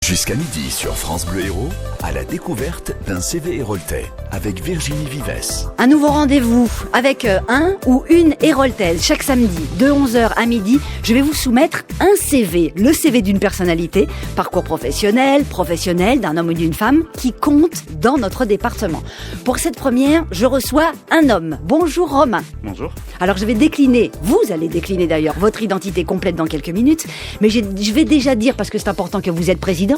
Jusqu'à midi sur France Bleu Héros, à la découverte d'un CV héroltais avec Virginie Vives. Un nouveau rendez-vous avec un ou une héroltaise. Chaque samedi, de 11h à midi, je vais vous soumettre un CV. Le CV d'une personnalité, parcours professionnel d'un homme ou d'une femme qui compte dans notre département. Pour cette première, je reçois un homme. Bonjour Romain. Bonjour. Alors je vais décliner, vous allez décliner d'ailleurs votre identité complète dans quelques minutes, mais je vais déjà dire, parce que c'est important, que vous êtes président.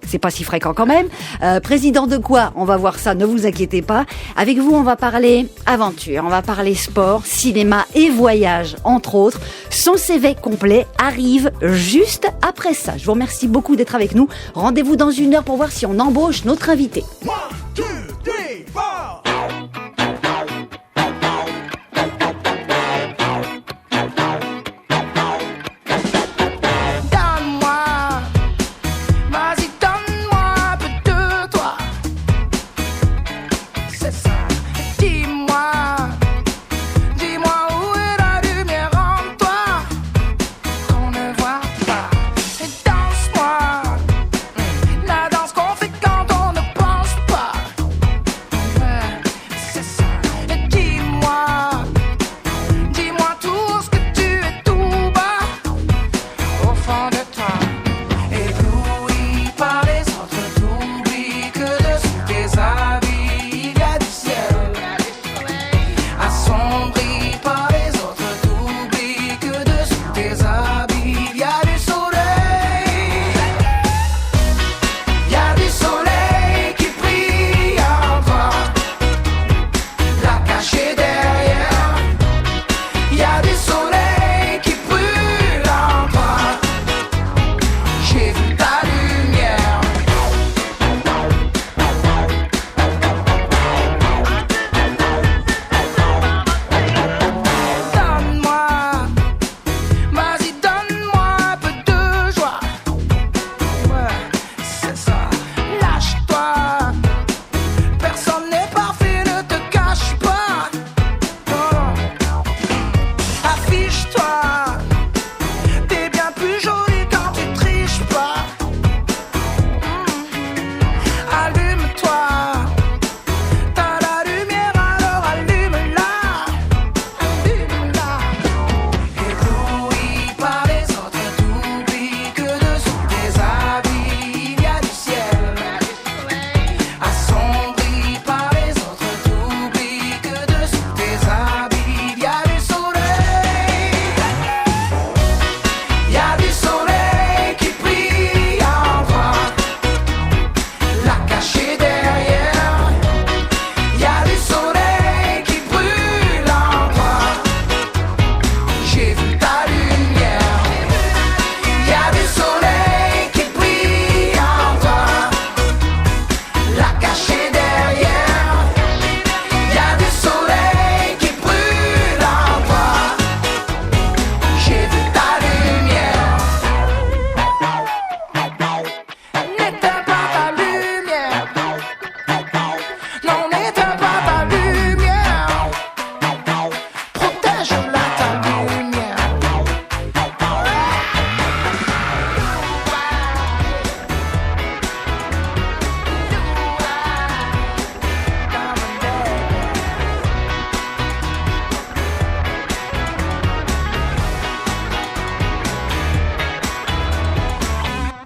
C'est pas si fréquent quand même. Président de quoi? On va voir ça, ne vous inquiétez pas. Avec vous, on va parler aventure, on va parler sport, cinéma et voyage, entre autres. Son CV complet arrive juste après ça. Je vous remercie beaucoup d'être avec nous. Rendez-vous dans 1 heure pour voir si on embauche notre invité. 1, 2, 3, 4.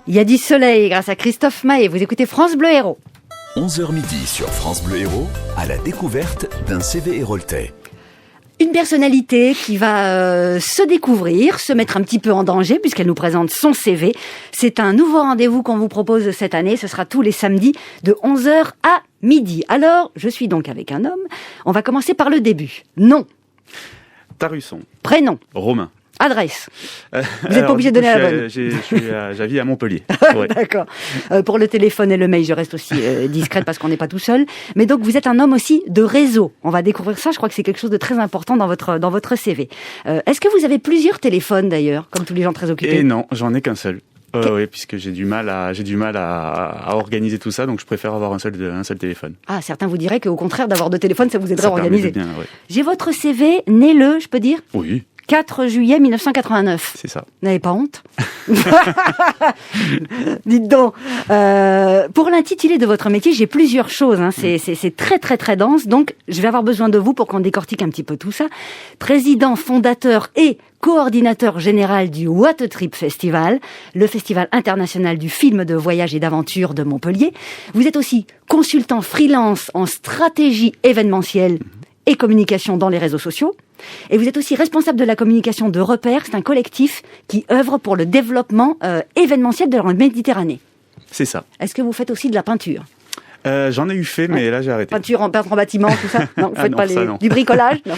Il y a du soleil grâce à Christophe Maé. Vous écoutez France Bleu Héros. 11h midi sur France Bleu Héros, à la découverte d'un CV héroltais. Une personnalité qui va se découvrir, se mettre un petit peu en danger puisqu'elle nous présente son CV. C'est un nouveau rendez-vous qu'on vous propose cette année. Ce sera tous les samedis de 11h à midi. Alors, je suis donc avec un homme. On va commencer par le début. Nom. Tarusson. Prénom. Romain. Adresse. Vous n'êtes pas obligé de donner la bonne. J'habite à Montpellier. Ouais. D'accord. Pour le téléphone et le mail, je reste aussi discrète parce qu'on n'est pas tout seul. Mais donc, vous êtes un homme aussi de réseau. On va découvrir ça. Je crois que c'est quelque chose de très important dans votre CV. Est-ce que vous avez plusieurs téléphones d'ailleurs, comme tous les gens très occupés? Et non, j'en ai qu'un seul. Oui, puisque j'ai du mal à organiser tout ça, donc je préfère avoir un seul téléphone. Ah, certains vous diraient qu'au contraire, d'avoir deux téléphones, ça vous aiderait à organiser. Bien, ouais. J'ai votre CV, né le, je peux dire? Oui. 4 juillet 1989. C'est ça. Vous n'avez pas honte? Dites donc. Pour l'intitulé de votre métier, j'ai plusieurs choses. Hein. C'est très très très dense. Donc, je vais avoir besoin de vous pour qu'on décortique un petit peu tout ça. Président, fondateur et coordinateur général du What a Trip Festival, le festival international du film de voyage et d'aventure de Montpellier. Vous êtes aussi consultant freelance en stratégie événementielle et communication dans les réseaux sociaux. Et vous êtes aussi responsable de la communication de Repères. C'est un collectif qui œuvre pour le développement événementiel de la Méditerranée. C'est ça. Est-ce que vous faites aussi de la peinture? J'en ai eu fait, mais là j'ai arrêté. Peinture en bâtiment, tout ça? Non, vous faites non, pas ça, non. du bricolage? Non.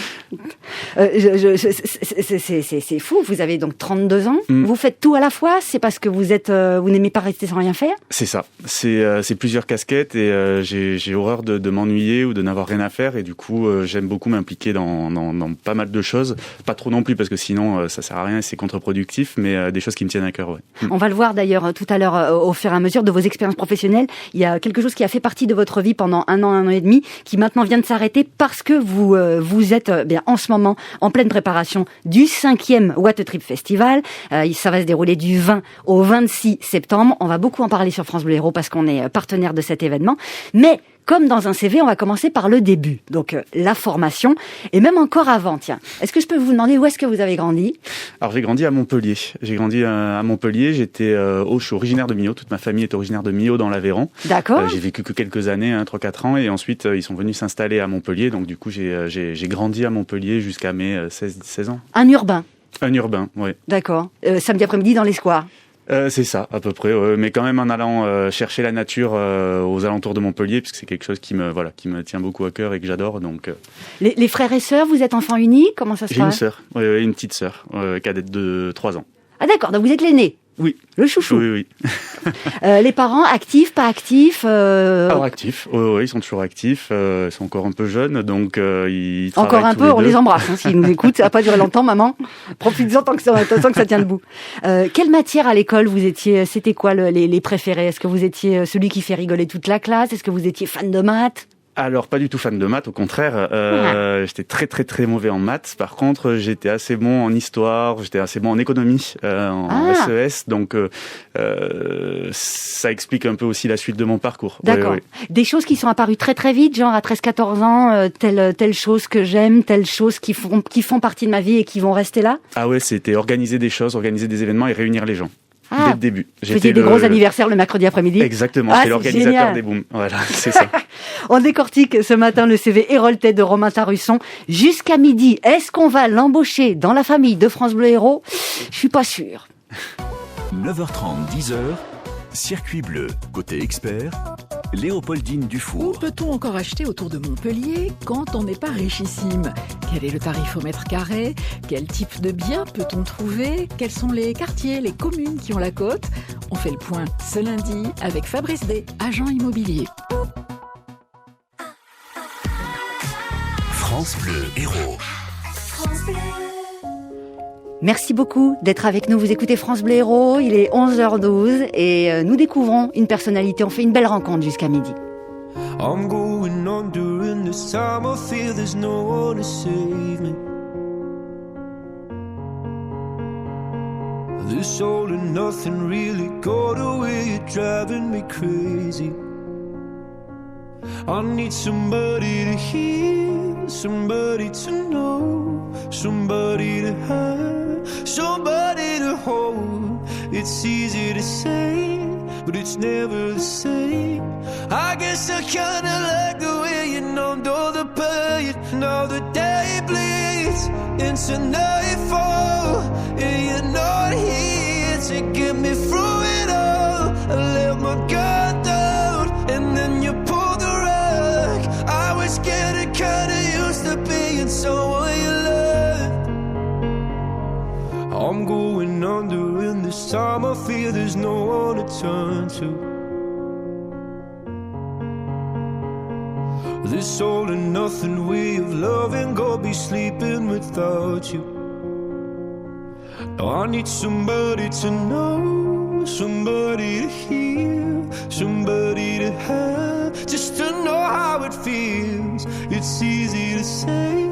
C'est fou. Vous avez donc 32 ans. Vous faites tout à la fois. C'est parce que vous n'aimez pas rester sans rien faire? C'est ça. C'est plusieurs casquettes et j'ai horreur de m'ennuyer ou de n'avoir rien à faire. Et du coup, j'aime beaucoup m'impliquer dans pas mal de choses. Pas trop non plus parce que sinon ça sert à rien et c'est contre-productif. Mais des choses qui me tiennent à cœur. Ouais. On va le voir d'ailleurs tout à l'heure au fur et à mesure de vos expériences professionnelles. Il y a quelque chose qui a fait partie de votre vie pendant un an et demi, qui maintenant vient de s'arrêter parce que vous êtes bien en ce moment en pleine préparation du 5e What a Trip Festival. Ça va se dérouler du 20 au 26 septembre. On va beaucoup en parler sur France Bleu Héros parce qu'on est partenaire de cet événement. Mais comme dans un CV, on va commencer par le début. Donc, la formation. Et même encore avant, tiens. Est-ce que je peux vous demander où est-ce que vous avez grandi? Alors, j'ai grandi à Montpellier. J'ai grandi à Montpellier. Je suis originaire de Millau. Toute ma famille est originaire de Millau dans l'Aveyron. D'accord. J'ai vécu que quelques années, 3-4 ans. Et ensuite, ils sont venus s'installer à Montpellier. Donc, du coup, j'ai grandi à Montpellier jusqu'à mes 16 ans. Un urbain? Un urbain, oui. D'accord. Samedi après-midi dans les squares? C'est ça, à peu près. Mais quand même en allant chercher la nature aux alentours de Montpellier, puisque c'est quelque chose qui me tient beaucoup à cœur et que j'adore. Donc. Les frères et sœurs, vous êtes enfant unique? Comment ça se passe? J'ai une sœur, une petite sœur, cadette de 3 ans. Ah d'accord, donc vous êtes l'aîné? Oui. Le chouchou? Oui. Les parents, actifs, pas actifs? Alors actifs, oui, ils sont toujours actifs, ils sont encore un peu jeunes, donc ils travaillent encore un tous peu, les on deux. les embrasse, hein, s'ils nous écoutent, ça va pas durer longtemps, maman. Profitez-en tant que ça tient debout. Quelle matière à l'école vous étiez, c'était quoi les préférés? Est-ce que vous étiez celui qui fait rigoler toute la classe? Est-ce que vous étiez fan de maths? Alors, pas du tout fan de maths, au contraire. J'étais très très très mauvais en maths. Par contre, j'étais assez bon en histoire, j'étais assez bon en économie, en SES. Donc, ça explique un peu aussi la suite de mon parcours. D'accord. Oui. Des choses qui sont apparues très très vite, genre à 13-14 ans, telle chose que j'aime, telle chose qui font partie de ma vie et qui vont rester là? Ah ouais, c'était organiser des choses, organiser des événements et réunir les gens. Dès le début. Vous faisiez des gros anniversaires le mercredi après-midi? Exactement, c'est l'organisateur génial. des booms. Voilà, c'est ça. On décortique ce matin le CV héroltais de Romain Tarusson jusqu'à midi. Est-ce qu'on va l'embaucher dans la famille de France Bleu Héros? Je suis pas sûre. 9h30, 10h, Circuit Bleu. Côté expert, Léopoldine Où Dufour. peut-on encore acheter autour de Montpellier quand on n'est pas richissime? Quel est le tarif au mètre carré? Quel type de biens peut-on trouver? Quels sont les quartiers, les communes qui ont la côte? On fait le point ce lundi avec Fabrice D, agent immobilier. France Bleu Héros. Merci beaucoup d'être avec nous. Vous écoutez France Bleu Héros, il est 11h12 et nous découvrons une personnalité. On fait une belle rencontre jusqu'à midi. I'm going on during this time. I feel there's no one to save me. This all and nothing really got away. You're driving me crazy. I need somebody to hear, somebody to know, somebody to have, somebody to hold. It's easy to say, but it's never the same. I guess I kinda like the way you numbed all the pain. Now the day bleeds into nightfall, and you're not here to get me through it all. I let my guard down, and then you pulled the rug. I was getting kinda used to being someone you loved. I'm going under, and this time I feel there's no one to turn to. This all and nothing way of loving, go be sleeping without you. Now I need somebody to know, somebody to hear, somebody to have, just to know how it feels. It's easy to say,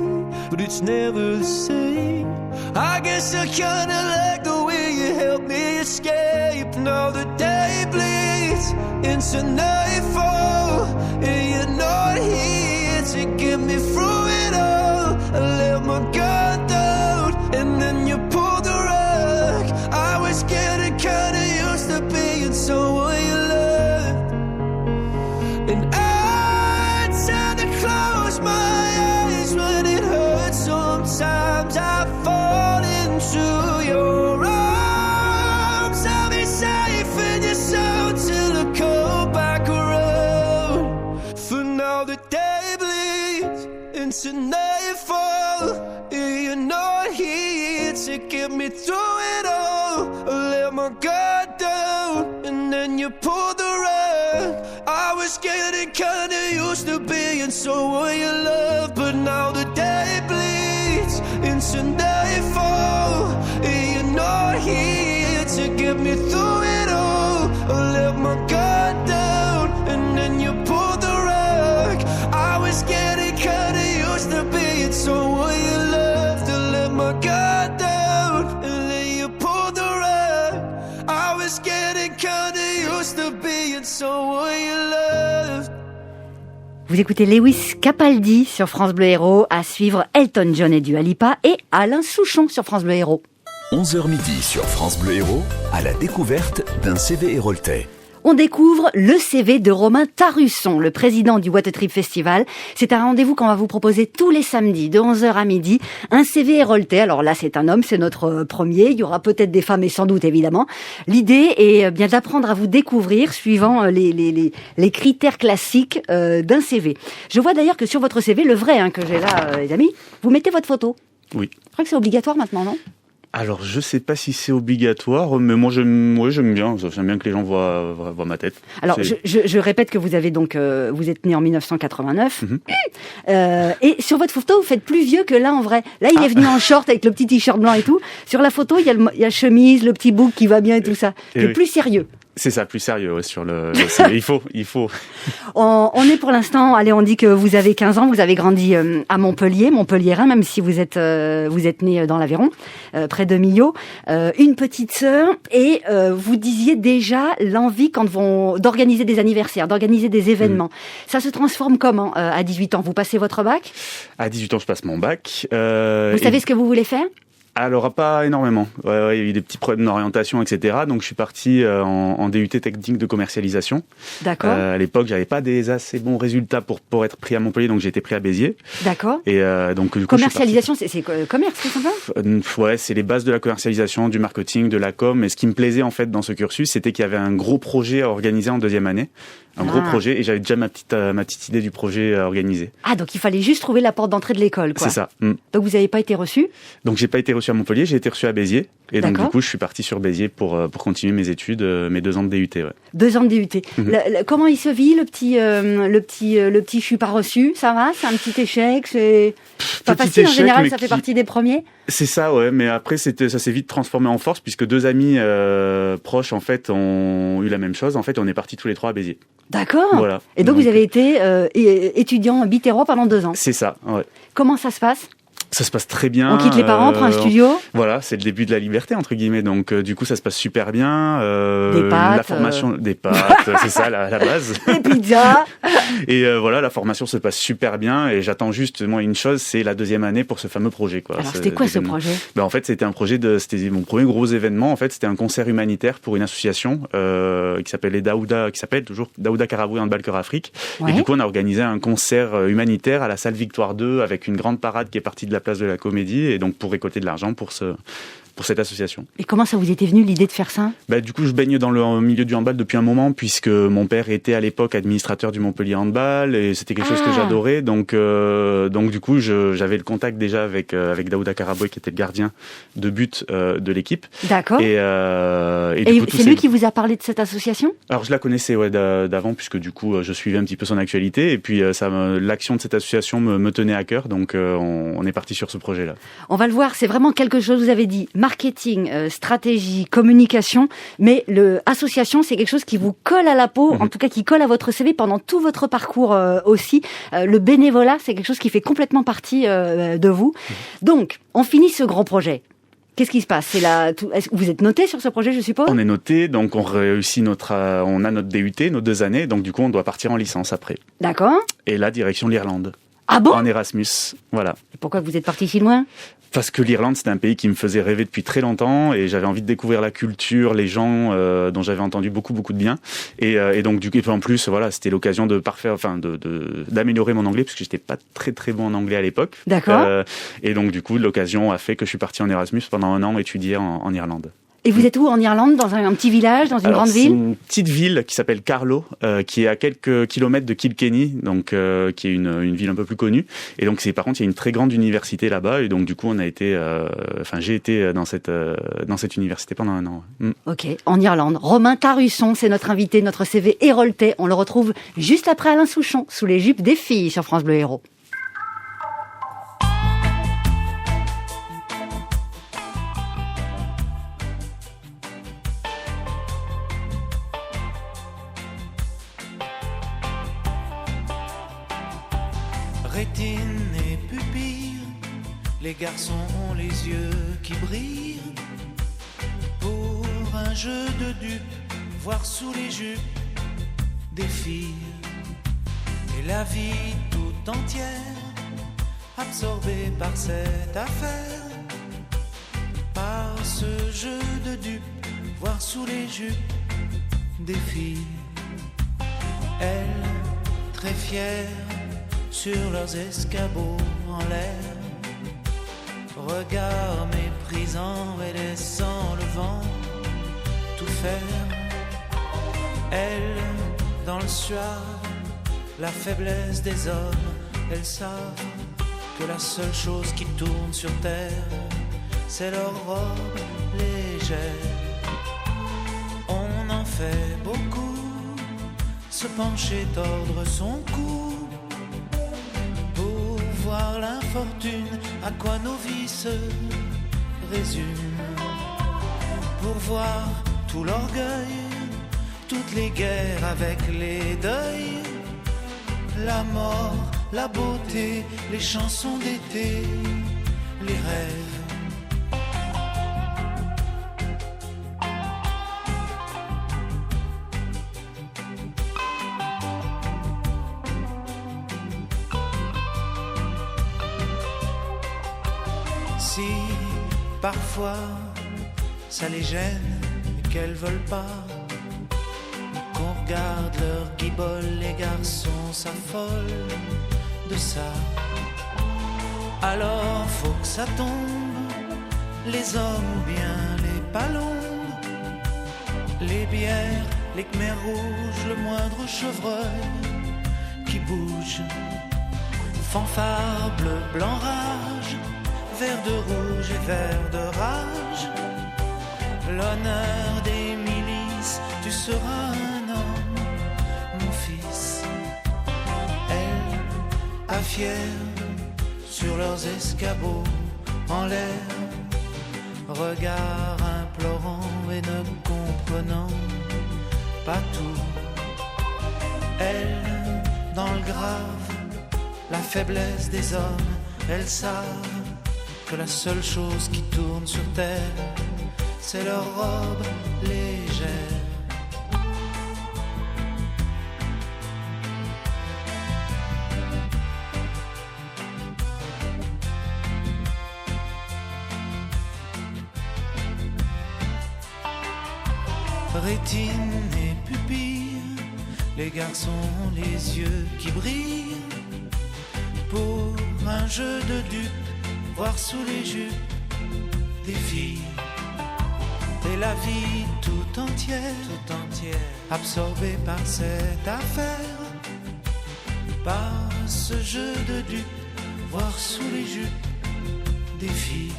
but it's never the same. I guess I kinda like the way you help me escape. Now the day bleeds into nightfall, and you're not here to get me through it all. I let my guard down, and then you pulled the rug. I was getting kinda used to being someone you loved, and I tend to close my eyes when it hurts. Sometimes I fall into your arms. I'll be safe in your soul till I come back around. For now the day bleeds into nightfall, and you're not here to get me through it all. I let my guard down, and then you pulled the rug. I was getting kinda used to being someone you love, but now the day bleeds into nightfall, and you're not here to get me through it all. I let my guard down, and then you pulled the rug. I was getting kinda used to being someone you loved. I let my guard down, and then you pulled the rug. I was getting kinda used to being someone you loved. Vous écoutez Lewis Capaldi sur France Bleu Héros, à suivre Elton John et Dua Lipa et Alain Souchon sur France Bleu Héros. 11h midi sur France Bleu Héros, à la découverte d'un CV héroltais. On découvre le CV de Romain Tarusson, le président du What a Trip Festival. C'est un rendez-vous qu'on va vous proposer tous les samedis de 11h à midi. Un CV héroltais. Alors là, c'est un homme, c'est notre premier. Il y aura peut-être des femmes et sans doute, évidemment. L'idée est bien d'apprendre à vous découvrir suivant les critères classiques d'un CV. Je vois d'ailleurs que sur votre CV, le vrai que j'ai là, les amis, vous mettez votre photo. Oui. Je crois que c'est obligatoire maintenant, non ? Alors, je sais pas si c'est obligatoire, mais moi, j'aime bien. J'aime bien que les gens voient ma tête. Alors, je répète que vous avez donc, vous êtes né en 1989. Et sur votre photo, vous faites plus vieux que là, en vrai. Là, il est venu en short avec le petit t-shirt blanc et tout. Sur la photo, il y a la chemise, le petit bouc qui va bien et tout ça. C'est plus sérieux. C'est ça, plus sérieux, sur le CV. Il faut. On est pour l'instant, allez, on dit que vous avez 15 ans, vous avez grandi à Montpelliérain, même si vous êtes né dans l'Aveyron, près de Millau. Une petite sœur, et vous disiez déjà l'envie d'organiser des anniversaires, d'organiser des événements. Ça se transforme comment à 18 ans ? Vous passez votre bac ? À 18 ans, je passe mon bac. Vous savez ce que vous voulez faire ? Alors, pas énormément. Ouais, il y a eu des petits problèmes d'orientation, etc. Donc, je suis parti en DUT technique de commercialisation. D'accord. À l'époque, j'avais pas des assez bons résultats pour être pris à Montpellier, donc j'ai été pris à Béziers. D'accord. Et donc, du coup, commercialisation, c'est commerce, tout simplement. Ouais, c'est les bases de la commercialisation, du marketing, de la com. Et ce qui me plaisait en fait dans ce cursus, c'était qu'il y avait un gros projet à organiser en deuxième année. Un gros projet, et j'avais déjà ma petite idée du projet à organiser. Ah, donc il fallait juste trouver la porte d'entrée de l'école, quoi. C'est ça. Donc vous n'avez pas été reçu ? Donc j'ai pas été reçu à Montpellier, j'ai été reçu à Béziers. Et donc du coup, je suis parti sur Béziers pour continuer mes études, mes 2 ans de DUT. Ouais. 2 ans de DUT. Comment il se vit, le petit je suis pas reçu ? Ça va ? C'est un petit échec ? C'est pas facile, en général, ça fait partie des premiers ? C'est ça, ouais. Mais après, ça s'est vite transformé en force, puisque 2 amis proches, en fait, ont eu la même chose. En fait, on est partis tous les 3 à Béziers. D'accord. Voilà. Et donc vous avez été étudiant bitéro pendant 2 ans. C'est ça, ouais. Comment ça se passe ? Ça se passe très bien. On quitte les parents, prend un studio. Voilà, c'est le début de la liberté, entre guillemets. Donc, du coup, ça se passe super bien. Des pâtes. La formation, des pâtes, c'est ça, la base. Des pizzas. Et voilà, la formation se passe super bien. Et j'attends juste, moi, une chose, c'est la 2e année pour ce fameux projet, quoi. Alors, c'était quoi ce projet ? En fait, c'était c'était mon premier gros événement. En fait, c'était un concert humanitaire pour une association qui s'appelle toujours Daouda Karaboui Handball Cœur Afrique. Ouais. Et du coup, on a organisé un concert humanitaire à la salle Victoire 2 avec une grande parade qui est partie de la place de la Comédie, et donc pour récolter de l'argent pour cette association. Et comment ça vous était venu l'idée de faire ça ? Du coup, je baigne dans le milieu du handball depuis un moment, puisque mon père était à l'époque administrateur du Montpellier Handball, et c'était quelque chose que j'adorais. Donc du coup, j'avais le contact déjà avec Daouda Karaboui, qui était le gardien de but de l'équipe. D'accord. Et c'est lui qui vous a parlé de cette association ? Alors je la connaissais d'avant, puisque du coup je suivais un petit peu son actualité, et puis l'action de cette association me tenait à cœur, donc on est parti sur ce projet-là. On va le voir, c'est vraiment quelque chose, vous avez dit, marketing, stratégie, communication, mais association, c'est quelque chose qui vous colle à la peau, en tout cas qui colle à votre CV pendant tout votre parcours aussi. Le bénévolat, c'est quelque chose qui fait complètement partie de vous. Donc, on finit ce grand projet. Qu'est-ce qui se passe? Est-ce que vous êtes noté sur ce projet, je suppose? On est noté, donc on réussit on a notre DUT, nos 2 années, donc du coup on doit partir en licence après. D'accord. Et là, direction l'Irlande. Ah bon? En Erasmus, voilà. Et pourquoi vous êtes parti si loin? Parce que l'Irlande, c'était un pays qui me faisait rêver depuis très longtemps et j'avais envie de découvrir la culture, les gens dont j'avais entendu beaucoup de bien. Et donc du coup, en plus, voilà, c'était l'occasion de d'améliorer mon anglais parce que j'étais pas très bon en anglais à l'époque. D'accord. Et donc du coup, l'occasion a fait que je suis parti en Erasmus pendant 1 an étudier en Irlande. Et vous êtes où en Irlande? Dans un petit village, dans une grande C'est ville? une petite ville qui s'appelle Carlow, qui est à quelques kilomètres de Kilkenny, donc qui est une ville un peu plus connue. Et donc par contre, il y a une très grande université là-bas, et donc du coup, j'ai été dans cette université pendant 1 an. Ok, en Irlande. Romain Tarusson, c'est notre invité, notre CV héroltais. On le retrouve juste après Alain Souchon, sous les jupes des filles sur France Bleu Héros. Rétine et pupille, les garçons ont les yeux qui brillent. Pour un jeu de dupes, voir sous les jupes des filles. Et la vie tout entière, absorbée par cette affaire. Par ce jeu de dupes, voir sous les jupes des filles. Elles, très fières, sur leurs escabeaux en l'air, regard méprisant et laissant le vent tout faire. Elles, dans le soir, la faiblesse des hommes, elles savent que la seule chose qui tourne sur terre, c'est leur robe légère. On en fait beaucoup, se pencher, tordre son cou, voir l'infortune, à quoi nos vies se résument. Pour voir tout l'orgueil, toutes les guerres avec les deuils, la mort, la beauté, les chansons d'été, les rêves. Si parfois ça les gêne et qu'elles veulent pas qu'on regarde leur guibole, les garçons s'affolent de ça. Alors faut que ça tombe, les hommes ou bien les palombes, les bières, les khmers rouges, le moindre chevreuil qui bouge, fanfare bleu, blanc, rage, vert de rouge et vert de rage. L'honneur des milices, tu seras un homme, mon fils. Elles, à fier, sur leurs escabeaux en l'air, regard implorant et ne comprenant pas tout. Elles, dans le grave, la faiblesse des hommes, elles savent que la seule chose qui tourne sur terre, c'est leur robe légère. Rétine et pupille, les garçons ont les yeux qui brillent. Pour un jeu de dupes, voir sous les jupes des filles. Et la vie tout entière, absorbée par cette affaire, par ce jeu de dupes, voir sous les jupes des filles.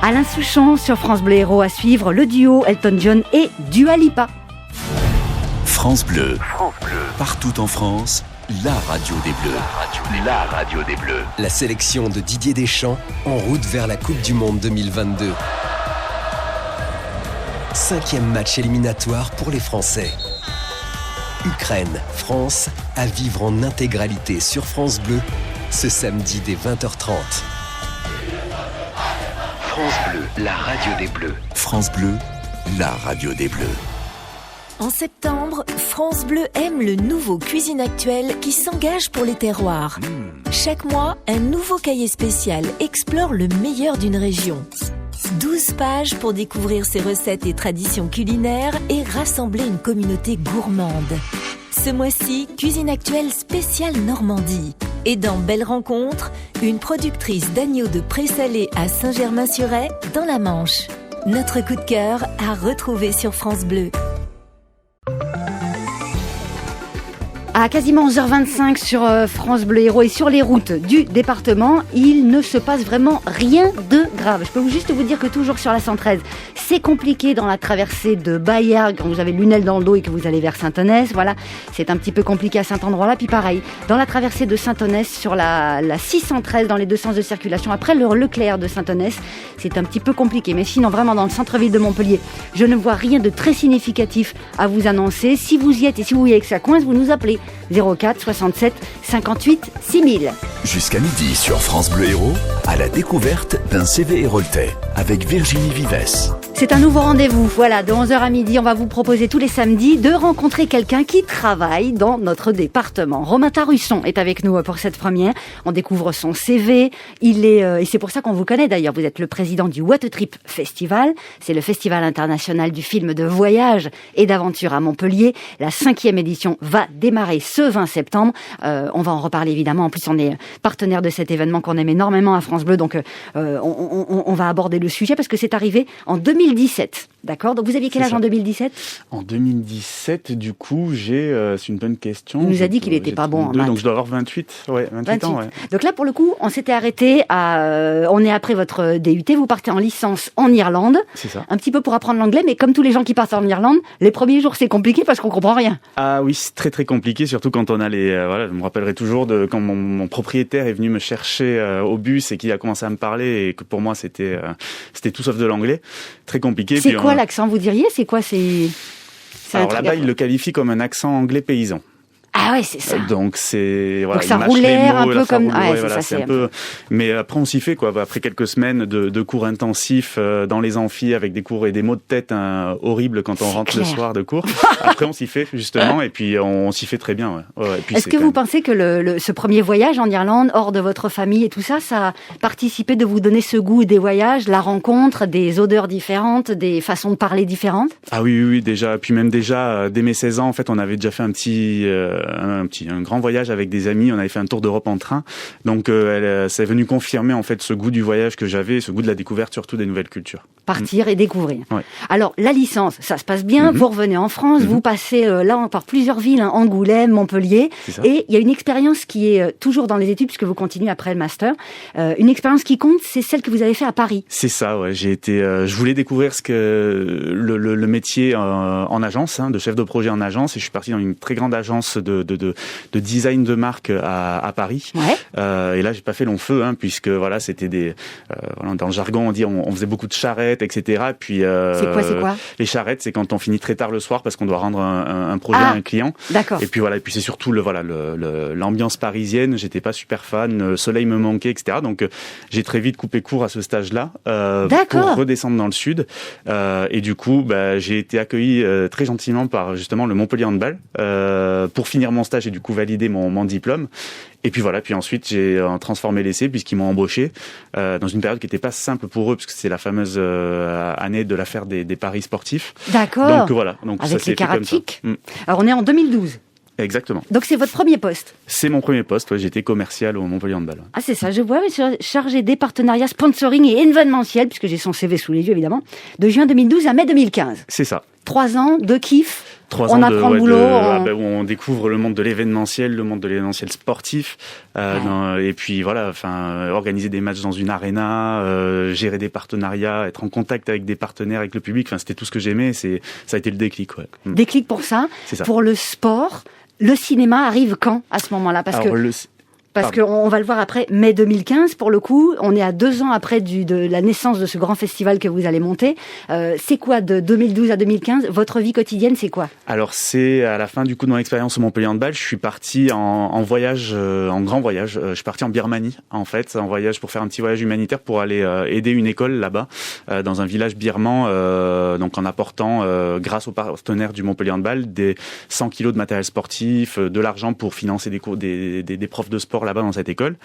Alain Souchon sur France Bleu Héros à suivre, le duo Elton John et Dua Lipa. France Bleu. Partout en France, la radio des Bleus. La radio des Bleus. La sélection de Didier Deschamps en route vers la Coupe du Monde 2022. 5e match éliminatoire pour les Français. Ukraine, France, à vivre en intégralité sur France Bleu, ce samedi dès 20h30. France Bleu, la radio des Bleus. France Bleu, la radio des Bleus. En septembre, France Bleu aime le nouveau Cuisine Actuelle qui s'engage pour les terroirs. Chaque mois, un nouveau cahier spécial explore le meilleur d'une région. 12 pages pour découvrir ses recettes et traditions culinaires et rassembler une communauté gourmande. Ce mois-ci, Cuisine Actuelle spéciale Normandie. Et dans Belle Rencontre, une productrice d'agneau de présalé à Saint-Germain-sur-Aie, dans la Manche. Notre coup de cœur à retrouver sur France Bleu. À quasiment 11h25 sur France Bleu Héros et sur les routes du département, il ne se passe vraiment rien de grave. Je peux juste vous dire que toujours sur la 113, c'est compliqué dans la traversée de Baillargues quand vous avez Lunel dans le dos et que vous allez vers Saint-Onès. Voilà, c'est un petit peu compliqué à cet endroit-là. Puis pareil, dans la traversée de Saint-Onès sur la 613 dans les deux sens de circulation, après le Leclerc de Saint-Onès, c'est un petit peu compliqué. Mais sinon, vraiment dans le centre-ville de Montpellier, je ne vois rien de très significatif à vous annoncer. Si vous y êtes et si vous voyez que ça coince, vous nous appelez 04 67 58 6000. Jusqu'à midi sur France Bleu Héros, à la découverte d'un CV héroltais avec Virginie Vives. C'est un nouveau rendez-vous. Voilà, de 11h à midi, on va vous proposer tous les samedis de rencontrer quelqu'un qui travaille dans notre département. Romain Tarusson est avec nous pour cette première. On découvre son CV. Et c'est pour ça qu'on vous connaît d'ailleurs. Vous êtes le président du What a Trip Festival. C'est le festival international du film de voyage et d'aventure à Montpellier. La 5e édition va démarrer ce 20 septembre. On va en reparler évidemment. En plus, on est partenaire de cet événement qu'on aime énormément à France Bleu. Donc, on va aborder le sujet parce que c'est arrivé en 2017. D'accord. Donc, vous aviez quel âge en 2017 ? En 2017, du coup, c'est une bonne question. Il nous a dit qu'il n'était pas bon en maths. Donc, je dois avoir 28 ans. Ouais. Donc là, pour le coup, on s'était arrêté on est après votre DUT, vous partez en licence en Irlande. C'est ça. Un petit peu pour apprendre l'anglais, mais comme tous les gens qui partent en Irlande, les premiers jours, c'est compliqué parce qu'on comprend rien. Ah oui, c'est très très compliqué, surtout quand on a je me rappellerai toujours de quand mon propriétaire est venu me chercher au bus et qu'il a commencé à me parler et que pour moi, c'était tout sauf de l'anglais. Très compliqué. C'est quoi l'accent, vous diriez ? C'est quoi ? Alors là-bas, il le qualifie comme un accent anglais paysan. Ah ouais, c'est ça. Donc c'est donc ça roule l'air un peu comme c'est un peu. Mais après on s'y fait quoi. Après quelques semaines de cours intensifs dans les amphis avec des cours et des maux de tête horribles quand on rentre le soir de cours. Après on s'y fait justement et puis on s'y fait très bien. Ouais. Et puis, est-ce que vous pensez que ce premier voyage en Irlande, hors de votre famille et tout ça, ça a participé de vous donner ce goût des voyages, la rencontre, des odeurs différentes, des façons de parler différentes ? Ah oui déjà. Puis même déjà dès mes 16 ans en fait on avait déjà fait un grand voyage avec des amis, on avait fait un tour d'Europe en train, donc c'est venu confirmer en fait ce goût du voyage que j'avais, ce goût de la découverte surtout des nouvelles cultures. Partir et découvrir. Ouais. Alors la licence, ça se passe bien, vous revenez en France, vous passez là par plusieurs villes, Angoulême, Montpellier, et il y a une expérience qui est toujours dans les études puisque vous continuez après le master, une expérience qui compte, c'est celle que vous avez fait à Paris. C'est ça, ouais, je voulais découvrir le métier en agence, de chef de projet en agence, et je suis parti dans une très grande agence de design de marque à Paris. Ouais. Et là, j'ai pas fait long feu, puisque voilà, c'était dans le jargon, on dit, on faisait beaucoup de charrettes, etc. Et puis, c'est quoi les charrettes, c'est quand on finit très tard le soir parce qu'on doit rendre un projet à un client. D'accord. Et puis voilà, et puis c'est surtout l'ambiance parisienne. J'étais pas super fan, le soleil me manquait, etc. Donc j'ai très vite coupé court à ce stage-là pour redescendre dans le sud. Et du coup, j'ai été accueilli très gentiment par justement le Montpellier Handball pour finir mon stage et du coup valider mon diplôme. Et puis voilà, puis ensuite j'ai transformé l'essai puisqu'ils m'ont embauché dans une période qui n'était pas simple pour eux puisque c'est la fameuse année de l'affaire des paris sportifs. D'accord. Donc voilà, donc avec ça s'est les fait comme ça. Alors on est en 2012. Exactement. Donc c'est votre premier poste. C'est mon premier poste, ouais, j'étais commercial au Montpellier Handball. Ah c'est ça, je vois, chargé des partenariats sponsoring et événementiels, puisque j'ai son CV sous les yeux évidemment, de juin 2012 à mai 2015. C'est ça. 3 ans de kiff. 3 on ans apprend le boulot. où on découvre le monde de l'événementiel, le monde de l'événementiel sportif, et puis voilà, organiser des matchs dans une arena, gérer des partenariats, être en contact avec des partenaires, avec le public. C'était tout ce que j'aimais. Ça a été le déclic. Ouais. Déclic pour ça. C'est ça. Pour le sport, le cinéma arrive quand à ce moment-là? Parce qu'on va le voir après, mai 2015, pour le coup, on est à 2 ans après de la naissance de ce grand festival que vous allez monter. C'est quoi, de 2012 à 2015, votre vie quotidienne, c'est quoi? Alors, c'est à la fin du coup de mon expérience au Montpellier Handball, je suis parti en voyage, en grand voyage. Je suis parti en Birmanie, en fait, en voyage pour faire un petit voyage humanitaire pour aller aider une école là-bas, dans un village birman, donc en apportant, grâce aux partenaires du Montpellier Handball, des 100 kilos de matériel sportif, de l'argent pour financer des cours, des profs de sport là-bas dans cette école.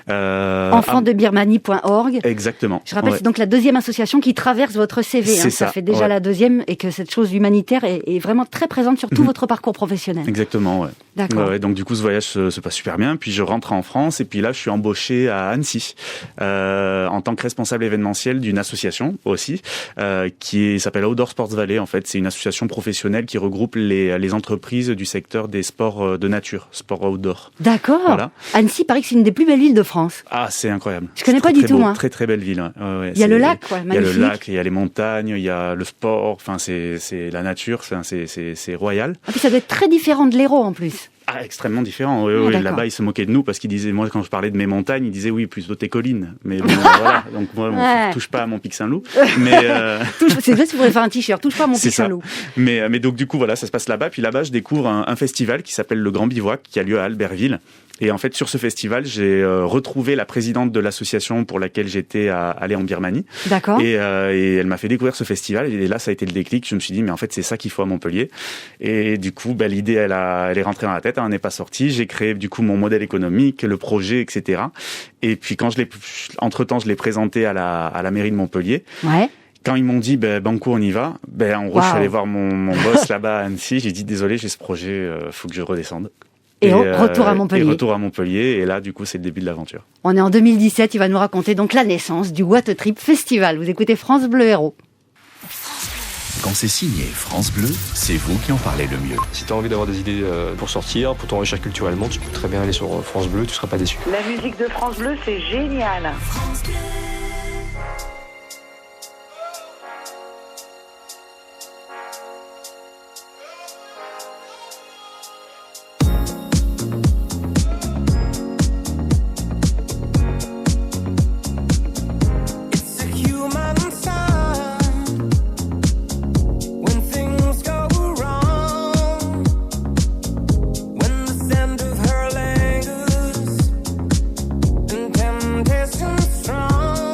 Enfantdebirmanie.org. Exactement. Je rappelle, c'est donc la deuxième association qui traverse votre CV. C'est ça fait déjà la deuxième, et que cette chose humanitaire est vraiment très présente sur tout votre parcours professionnel. Exactement, ouais. D'accord. Ouais, donc du coup, ce voyage se passe super bien. Puis je rentre en France, et puis là, je suis embauché à Annecy en tant que responsable événementiel d'une association aussi, qui s'appelle Outdoor Sports Valley. En fait, c'est une association professionnelle qui regroupe les entreprises du secteur des sports de nature, sport outdoor. D'accord. Voilà. Annecy, il paraît que c'est une des plus belles villes de France. Ah, c'est incroyable. Je connais pas du tout, moi. Très très belle ville. Ouais, il y a le lac, quoi, magnifique. Il y a le lac, il y a les montagnes, il y a le sport. C'est la nature. C'est royal. Ah, puis ça doit être très différent de l'Hérault en plus. Ah, extrêmement différent. Oui, là-bas, ils se moquaient de nous parce qu'ils disaient, moi, quand je parlais de mes montagnes, ils disaient oui, plutôt tes collines. Mais bon, voilà. Donc moi, on touche pas à mon Pic Saint-Loup. Mais c'est vrai, si vous voulez faire un t-shirt, touche pas à mon Pic Saint-Loup. Mais donc du coup, voilà, ça se passe là-bas. Puis là-bas, je découvre un festival qui s'appelle le Grand Bivouac, qui a lieu à Albertville. Et en fait, sur ce festival, j'ai retrouvé la présidente de l'association pour laquelle j'étais allé en Birmanie. D'accord. Et elle m'a fait découvrir ce festival. Et là, ça a été le déclic. Je me suis dit, mais en fait, c'est ça qu'il faut à Montpellier. Et du coup, l'idée, elle est rentrée dans la tête. Elle n'est pas sortie. J'ai créé du coup mon modèle économique, le projet, etc. Et puis quand entre-temps, je l'ai présenté à la mairie de Montpellier. Ouais. Quand ils m'ont dit, banco, on y va, en gros, je suis allé voir mon boss là-bas à Annecy. J'ai dit, désolé, j'ai ce projet, faut que je redescende. Et retour à Montpellier. Et retour à Montpellier. Et là, du coup, c'est le début de l'aventure. On est en 2017. Il va nous raconter donc la naissance du What a Trip Festival. Vous écoutez France Bleu Héros. Quand c'est signé France Bleu, c'est vous qui en parlez le mieux. Si tu as envie d'avoir des idées pour sortir, pour t'enrichir culturellement, tu peux très bien aller sur France Bleu, tu ne seras pas déçu. La musique de France Bleu, c'est génial. France Bleu. Strong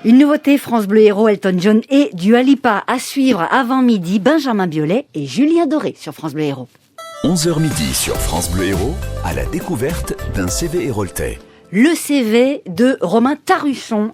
Une nouveauté France Bleu Héros, Elton John et Dua Lipa à suivre avant midi, Benjamin Biolay et Julien Doré sur France Bleu Héros. 11h midi sur France Bleu Héros, à la découverte d'un CV héroltais. Le CV de Romain Taruchon.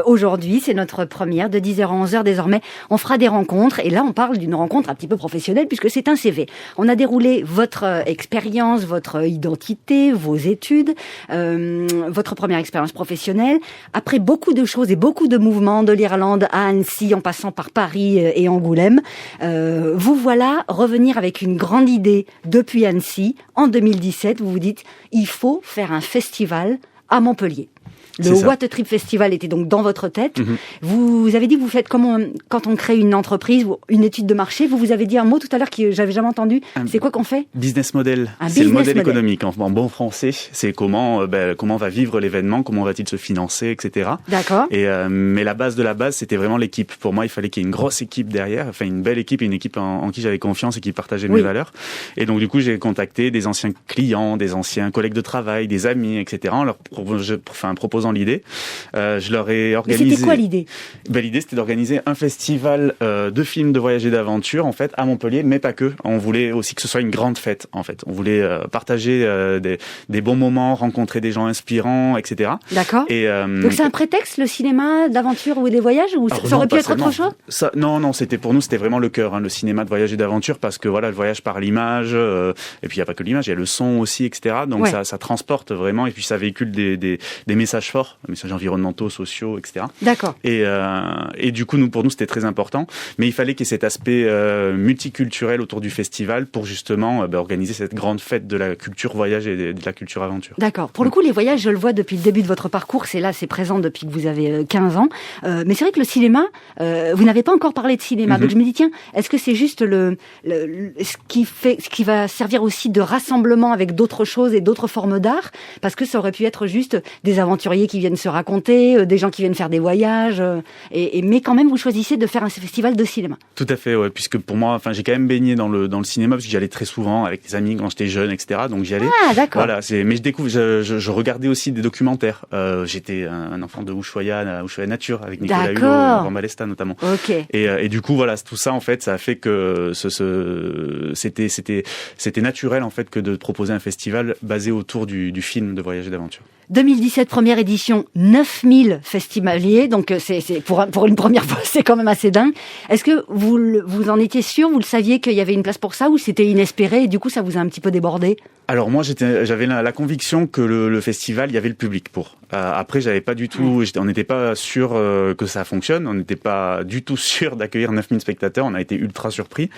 Aujourd'hui, c'est notre première de 10h à 11h désormais. On fera des rencontres et là, on parle d'une rencontre un petit peu professionnelle puisque c'est un CV. On a déroulé votre expérience, votre identité, vos études, votre première expérience professionnelle. Après beaucoup de choses et beaucoup de mouvements, de l'Irlande à Annecy, en passant par Paris et Angoulême, vous voilà revenir avec une grande idée depuis Annecy. En 2017, vous vous dites, il faut faire un festival à Montpellier. Le What a Trip Festival était donc dans votre tête. Mm-hmm. Vous avez dit que vous faites comme quand on crée une entreprise ou une étude de marché. Vous avez dit un mot tout à l'heure que j'avais jamais entendu. C'est quoi qu'on fait ? Business model. C'est le modèle économique. En bon français, c'est comment va vivre l'événement, comment va-t-il se financer, etc. D'accord. Mais la base de la base, c'était vraiment l'équipe. Pour moi, il fallait qu'il y ait une grosse équipe derrière, enfin une belle équipe, une équipe en qui j'avais confiance et qui partageait mes valeurs. Et donc du coup, j'ai contacté des anciens clients, des anciens collègues de travail, des amis, etc. En leur proposant l'idée. Je leur ai organisé. Mais c'était quoi l'idée ? L'idée, c'était d'organiser un festival de films de voyage et d'aventure, en fait, à Montpellier, mais pas que. On voulait aussi que ce soit une grande fête, en fait. On voulait partager des bons moments, rencontrer des gens inspirants, etc. D'accord. Donc c'est un prétexte, le cinéma d'aventure ou des voyages, ou ça aurait pu être autre chose ? Non, c'était pour nous, c'était vraiment le cœur, le cinéma de voyage et d'aventure, parce que voilà, le voyage par l'image, et puis il y a pas que l'image, il y a le son aussi, etc. Donc ça transporte vraiment, et puis ça véhicule des messages forts, des messages environnementaux, sociaux, etc. D'accord. Et du coup, pour nous, c'était très important. Mais il fallait qu'il y ait cet aspect multiculturel autour du festival pour justement organiser cette grande fête de la culture voyage et de la culture aventure. D'accord. Pour le coup, les voyages, je le vois depuis le début de votre parcours. C'est présent depuis que vous avez 15 ans. Mais c'est vrai que le cinéma, vous n'avez pas encore parlé de cinéma. Donc je me dis, tiens, est-ce que c'est juste ce qui va servir aussi de rassemblement avec d'autres choses et d'autres formes d'art ? Parce que ça aurait pu être juste des aventuriers qui viennent se raconter, des gens qui viennent faire des voyages, mais quand même vous choisissez de faire un festival de cinéma. Tout à fait, ouais, puisque pour moi, j'ai quand même baigné dans le cinéma parce que j'y allais très souvent avec des amis quand j'étais jeune, etc. Donc j'y allais. Ah d'accord. Voilà, mais je regardais aussi des documentaires. J'étais un enfant de Ushuaïa Nature avec Nicolas Hulot, Laurent Balesta notamment. Ok. Et du coup voilà, tout ça en fait, ça a fait que c'était naturel en fait que de proposer un festival basé autour du film de voyage et d'aventure. 2017, première édition, 9000 festivaliers, donc c'est pour une première fois, c'est quand même assez dingue. Est-ce que vous en étiez sûr, vous le saviez qu'il y avait une place pour ça, ou c'était inespéré et du coup ça vous a un petit peu débordé ? Alors moi j'avais la conviction que le festival, il y avait le public pour. Après j'avais pas du tout, on n'était pas sûr que ça fonctionne, on n'était pas du tout sûr d'accueillir 9000 spectateurs, on a été ultra surpris.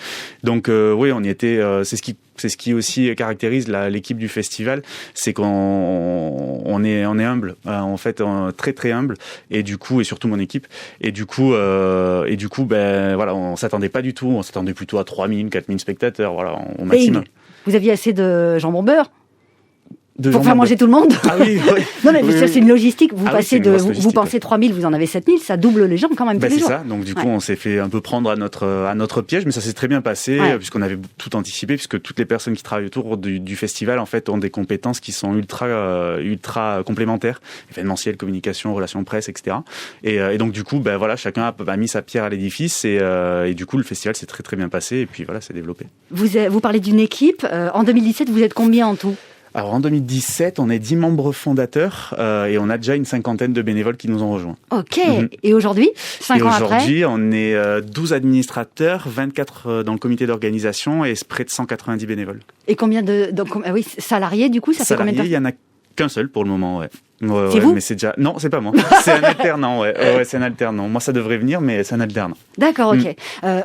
Donc oui, on y était, c'est ce qui aussi caractérise l'équipe du festival, c'est qu'on est humble, en fait, très très humble, et du coup, et surtout mon équipe, et du coup, voilà, on s'attendait pas du tout, on s'attendait plutôt à 3000, 4000 spectateurs, voilà, au maximum. Vous aviez assez de jambon beurre pour faire manger tout le monde. Ah oui, oui. Non mais ça c'est une logistique. Vous passez vous pensez 3000, vous en avez 7000, ça double les gens quand même tous les jours. C'est ça. Donc du coup, on s'est fait un peu prendre à notre piège, mais ça s'est très bien passé puisqu'on avait tout anticipé, puisque toutes les personnes qui travaillent autour du festival en fait ont des compétences qui sont ultra complémentaires, événementiel, communication, relations presse, etc. Et donc du coup, voilà, chacun a mis sa pierre à l'édifice et du coup le festival s'est très très bien passé et puis voilà, c'est développé. Vous parlez d'une équipe. En 2017, vous êtes combien en tout ? Alors en 2017, on est 10 membres fondateurs et on a déjà une 50aine de bénévoles qui nous ont rejoints. Ok. Et aujourd'hui, 5 ans après ? Aujourd'hui, on est 12 administrateurs, 24 dans le comité d'organisation et près de 190 bénévoles. Et combien salariés du coup, ça fait combien de temps ? Il y en a qu'un seul pour le moment, ouais. C'est vous ? Mais c'est déjà... Non, c'est pas moi. C'est un alternant, ouais, c'est un alternant. Moi, ça devrait venir, mais c'est un alternant. D'accord, ok.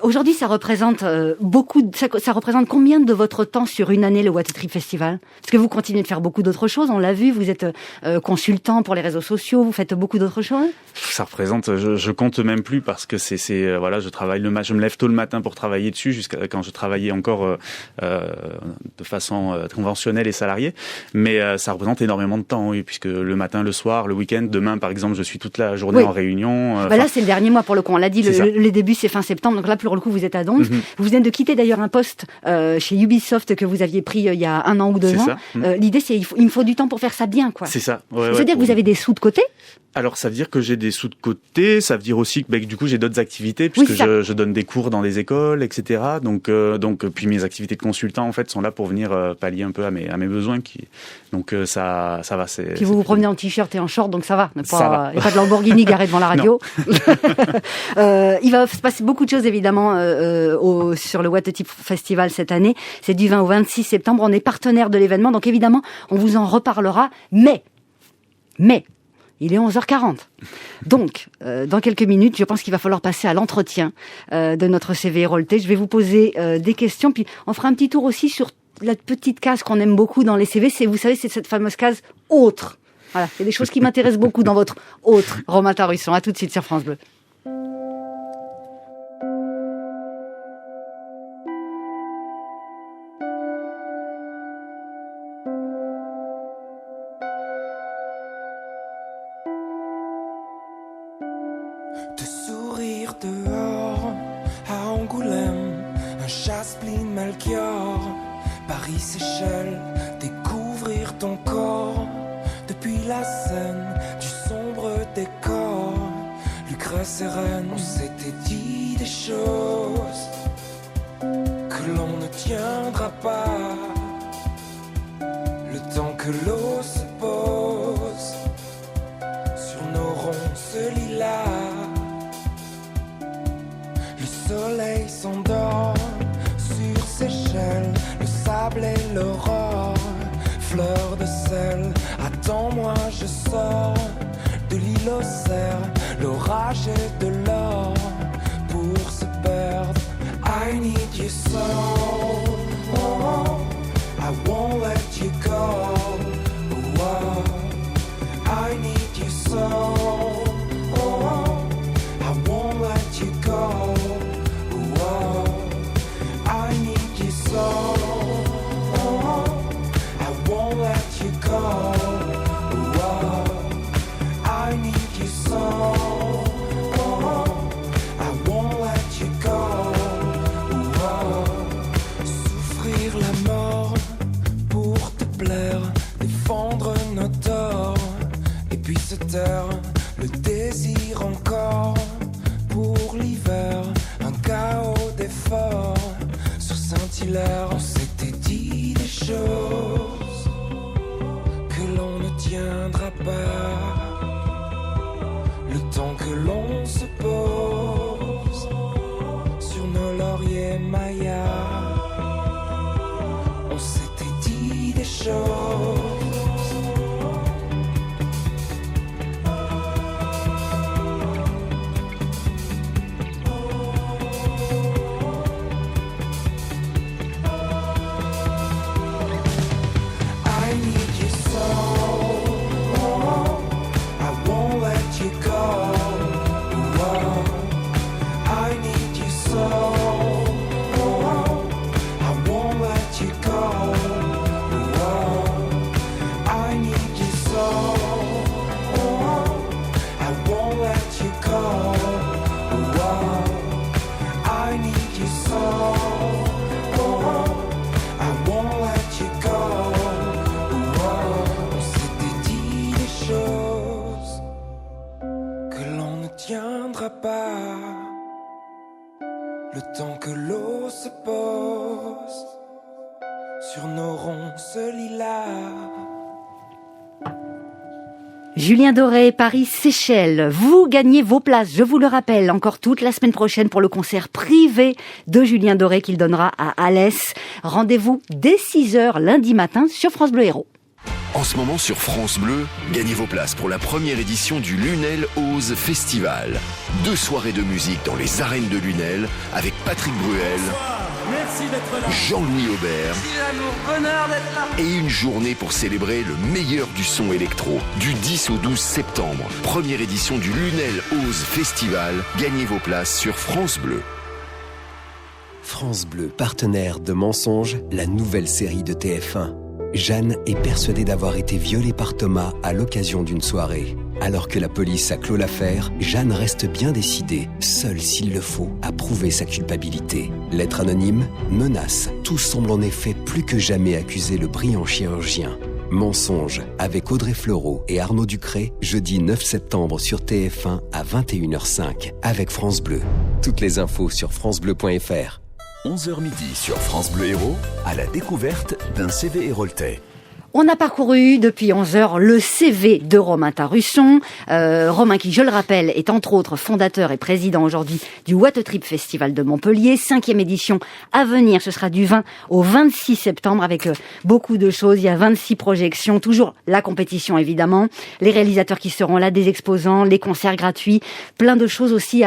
Aujourd'hui, ça représente ça représente combien de votre temps sur une année, le What a Trip Festival ? Parce que vous continuez de faire beaucoup d'autres choses, on l'a vu, vous êtes consultant pour les réseaux sociaux, vous faites beaucoup d'autres choses ? Ça représente, je compte même plus parce que voilà, je travaille je me lève tôt le matin pour travailler dessus, jusqu'à quand je travaillais encore de façon conventionnelle et salariée. Mais ça représente énormément de temps, oui, puisque le matin, matin, le soir, le week-end. Demain, par exemple, je suis toute la journée en réunion. Là, c'est le dernier mois pour le coup. On l'a dit, les débuts, c'est fin septembre. Donc là, pour le coup, vous êtes à Donge. Vous venez de quitter d'ailleurs un poste chez Ubisoft que vous aviez pris il y a 1 an ou 2 ans. L'idée, c'est il me faut du temps pour faire ça bien, quoi. C'est ça. Ça veut dire que vous avez des sous de côté? Alors, ça veut dire que j'ai des sous de côté. Ça veut dire aussi que du coup, j'ai d'autres activités puisque je donne des cours dans les écoles, etc. Donc, puis mes activités de consultant en fait sont là pour venir pallier un peu à mes besoins. Donc ça va. Puis vous promenez en t-shirt et en short, donc ça va. Il n'y a pas de Lamborghini garé devant la radio. Il va se passer beaucoup de choses évidemment sur le What a Tip Festival cette année. C'est du 20 au 26 septembre. On est partenaire de l'événement, donc évidemment, on vous en reparlera. Mais il est 11h40. Donc, dans quelques minutes, je pense qu'il va falloir passer à l'entretien de notre CV Hérolté. Je vais vous poser des questions, puis on fera un petit tour aussi sur la petite case qu'on aime beaucoup dans les CV. Vous savez, c'est cette fameuse case « autre ». Voilà, il y a des choses qui m'intéressent beaucoup dans votre « autre ». Romain Tarusson, à tout de suite sur France Bleu. De sourire dehors, à Angoulême, un Chasse-Pline Melchior, Paris, Seychelles, découvrir ton corps, depuis la scène, du sombre décor, Lucrèce et Reine, on s'était dit des choses que l'on ne tiendra pas, le temps que l'eau se pose sur nos ronces lilas. Le soleil s'endort sur Seychelles, le sable et l'aurore, fleur de sel. Attends-moi, je sors de l'île aux cerfs, l'orage et de l'or pour se perdre. I need you so, I won't let you go. Oh, I need you so. Le désir encore pour l'hiver, un chaos d'efforts sur Saint-Hilaire. On s'était dit des choses que l'on ne tiendra pas, le temps que l'on se pose sur nos lauriers mayas. On s'était dit des choses. Le temps que l'eau se pose sur nos ronces lilas. Julien Doré, Paris, Seychelles. Vous gagnez vos places, je vous le rappelle, encore toute la semaine prochaine pour le concert privé de Julien Doré qu'il donnera à Alès. Rendez-vous dès 6h lundi matin sur France Bleu Héros. En ce moment sur France Bleu, gagnez vos places pour la première édition du Lunel Ose Festival. 2 soirées de musique dans les arènes de Lunel avec Patrick Bruel, merci d'être là. Jean-Louis Aubert et une journée pour célébrer le meilleur du son électro. Du 10 au 12 septembre, première édition du Lunel Ose Festival. Gagnez vos places sur France Bleu. France Bleu, partenaire de Mensonges, la nouvelle série de TF1. Jeanne est persuadée d'avoir été violée par Thomas à l'occasion d'une soirée. Alors que la police a clos l'affaire, Jeanne reste bien décidée, seule s'il le faut, à prouver sa culpabilité. Lettre anonyme, menace. Tout semble en effet plus que jamais accuser le brillant chirurgien. Mensonge, avec Audrey Fleurot et Arnaud Ducré, jeudi 9 septembre sur TF1 à 21h05, avec France Bleu. Toutes les infos sur francebleu.fr. 11h midi sur France Bleu Héros, à la découverte d'un CV héroltais. On a parcouru depuis 11 heures le CV de Romain Tarusson. Romain qui, je le rappelle, est entre autres fondateur et président aujourd'hui du What Trip Festival de Montpellier. 5e édition à venir, ce sera du 20 au 26 septembre avec beaucoup de choses. Il y a 26 projections, toujours la compétition évidemment, les réalisateurs qui seront là, des exposants, les concerts gratuits, plein de choses aussi.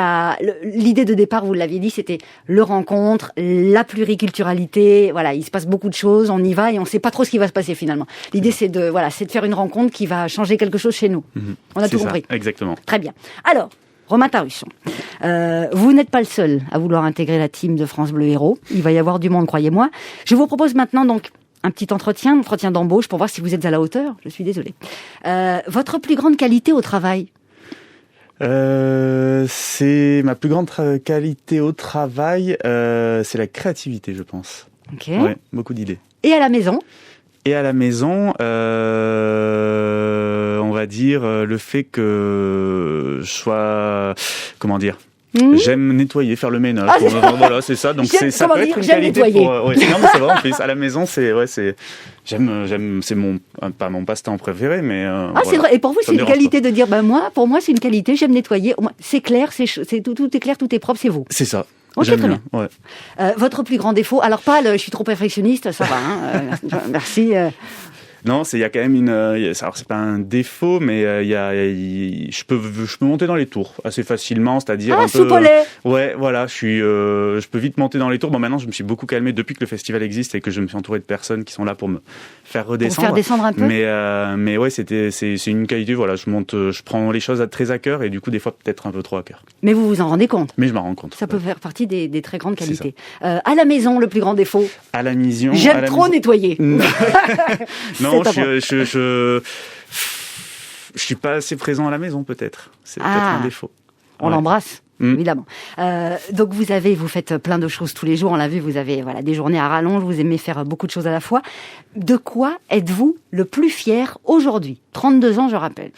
L'idée de départ, vous l'aviez dit, c'était le rencontre, la pluriculturalité. Voilà, il se passe beaucoup de choses, on y va et on ne sait pas trop ce qui va se passer finalement. L'idée, c'est de faire une rencontre qui va changer quelque chose chez nous. On a tout compris. Exactement. Très bien. Alors, Romain Tarusson, vous n'êtes pas le seul à vouloir intégrer la team de France Bleu Héros. Il va y avoir du monde, croyez-moi. Je vous propose maintenant donc un petit entretien d'embauche pour voir si vous êtes à la hauteur. Je suis désolée. Votre plus grande qualité au travail? C'est ma plus grande qualité au travail, c'est la créativité, je pense. Ok. Ouais, beaucoup d'idées. Et à la maison? Et à la maison, on va dire le fait que je sois, j'aime nettoyer, faire le ménage. Voilà, c'est ça. Donc ça peut être une qualité pour. Non, mais c'est vrai. En plus, à la maison, c'est j'aime, c'est pas mon passe-temps préféré, mais. C'est vrai. Et pour vous, c'est une qualité de dire, pour moi, c'est une qualité. J'aime nettoyer. C'est clair, tout est clair, tout est propre. C'est vous. C'est ça. Ok, très bien. Ouais. Votre plus grand défaut, alors pas je suis trop perfectionniste, ça va, merci. Non, il y a quand même alors c'est pas un défaut, mais je peux monter dans les tours assez facilement, c'est-à-dire un peu. Soupe au lait. Ouais, voilà, je peux vite monter dans les tours. Bon, maintenant, je me suis beaucoup calmé depuis que le festival existe et que je me suis entouré de personnes qui sont là pour me faire redescendre. Pour faire descendre un peu. Mais ouais, c'est une qualité. Voilà, je prends les choses très à cœur et du coup, des fois, peut-être un peu trop à cœur. Mais vous vous en rendez compte? Mais je m'en rends compte. Ça peut faire partie des très grandes qualités. À la maison, le plus grand défaut? À la maison. J'aime trop nettoyer. Non, je suis pas assez présent à la maison, peut-être. C'est peut-être un défaut. On l'embrasse, évidemment. Donc vous faites plein de choses tous les jours. On l'a vu, vous avez des journées à rallonge. Vous aimez faire beaucoup de choses à la fois. De quoi êtes-vous le plus fier aujourd'hui? 32 ans, je rappelle.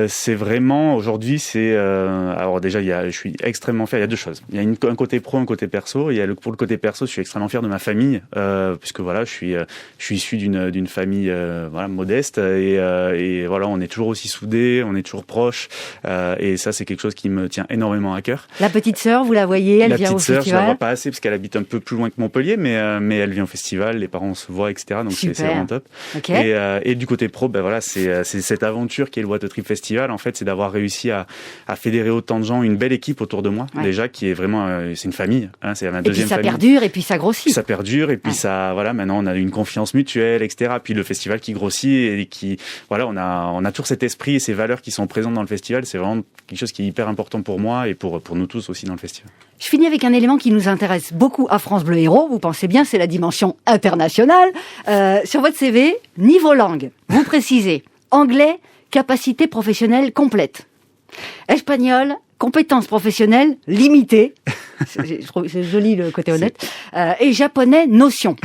C'est vraiment, aujourd'hui, alors déjà, je suis extrêmement fier. Il y a deux choses. Il y a un côté pro, un côté perso. Pour le côté perso, je suis extrêmement fier de ma famille, puisque voilà, je suis issu d'une famille, modeste, et voilà, on est toujours aussi soudés, on est toujours proches, et ça, c'est quelque chose qui me tient énormément à cœur. La petite sœur, vous la voyez, elle vient au festival? La petite sœur, je la vois pas assez, parce qu'elle habite un peu plus loin que Montpellier, mais elle vient au festival, les parents se voient, etc. Donc c'est vraiment top. Okay. Et du côté pro, c'est cette aventure qui est le What Trip Festival. En fait, c'est d'avoir réussi à fédérer autant de gens, une belle équipe autour de moi, déjà, qui est vraiment, c'est une famille, c'est ma deuxième famille. Et puis ça perdure, et puis ça grossit. Ça perdure, et puis maintenant on a une confiance mutuelle, etc. Puis le festival qui grossit, et qui, on a toujours cet esprit et ces valeurs qui sont présentes dans le festival. C'est vraiment quelque chose qui est hyper important pour moi et pour nous tous aussi dans le festival. Je finis avec un élément qui nous intéresse beaucoup à France Bleu Héros. Vous pensez bien, c'est la dimension internationale. Sur votre CV, niveau langue, vous précisez anglais, capacité professionnelle complète. Espagnol, compétences professionnelles limitées. Je trouve c'est joli le côté honnête. Et japonais, notion.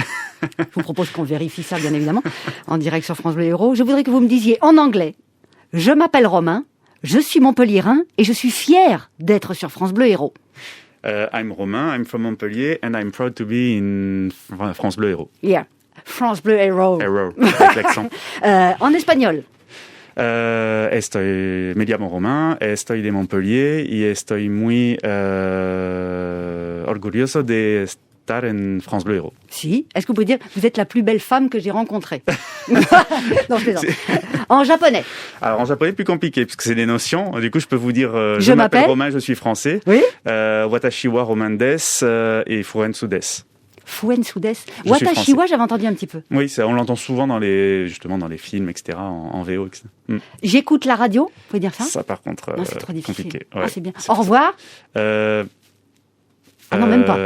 Je vous propose qu'on vérifie ça, bien évidemment, en direct sur France Bleu Héros. Je voudrais que vous me disiez en anglais, je m'appelle Romain, je suis montpelliérain et je suis fier d'être sur France Bleu Héros. I'm Romain, I'm from Montpellier and I'm proud to be in France Bleu Héros. Yeah, France Bleu Héros. Héros, avec l'accent. En espagnol. Me llamo Romain, estoy de Montpellier y estoy muy orgulloso de estar en France Bleu Héros. Si, est-ce que vous pouvez dire vous êtes la plus belle femme que j'ai rencontrée? Non, je plaisante. En japonais. Alors en japonais, plus compliqué puisque c'est des notions. Du coup, je peux vous dire je m'appelle Romain, je suis français. Oui. Watashi wa Romain desu et fuensu desu. Fuensu desu. Watashi wa, j'avais entendu un petit peu. Oui, on l'entend souvent dans les films, etc., en VO, etc. J'écoute la radio, vous pouvez dire ça? Ça, par contre, non, c'est trop difficile. Compliqué. Ouais, c'est bien. Au revoir. Non, même pas.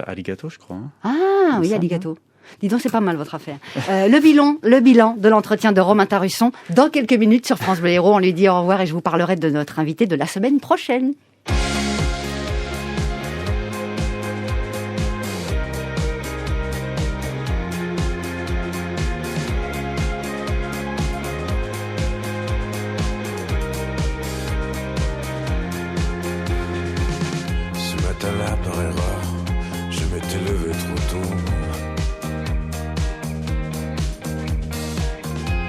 Arigato, je crois. Hein. Ah, oui, arigato. Dis donc, c'est pas mal votre affaire. Le bilan de l'entretien de Romain Tarusson dans quelques minutes sur France Bleu Héros. On lui dit au revoir et je vous parlerai de notre invité de la semaine prochaine. Ce matin-là, par erreur, je m'étais levé trop tôt.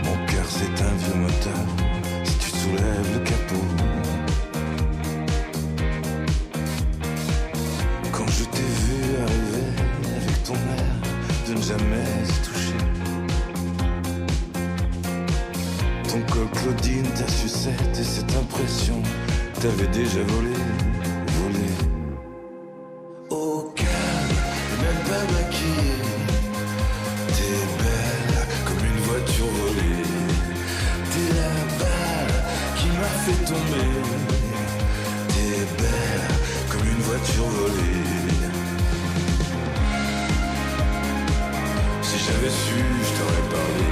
Mon cœur c'est un vieux moteur, si tu soulèves le capot. Quand je t'ai vu arriver avec ton air de ne jamais y toucher, ton col Claudine, ta sucette et cette impression, t'avais déjà volé. Au calme, même pas maquillée, t'es belle comme une voiture volée. T'es la balle qui m'a fait tomber. T'es belle comme une voiture volée. Si j'avais su, je t'aurais parlé.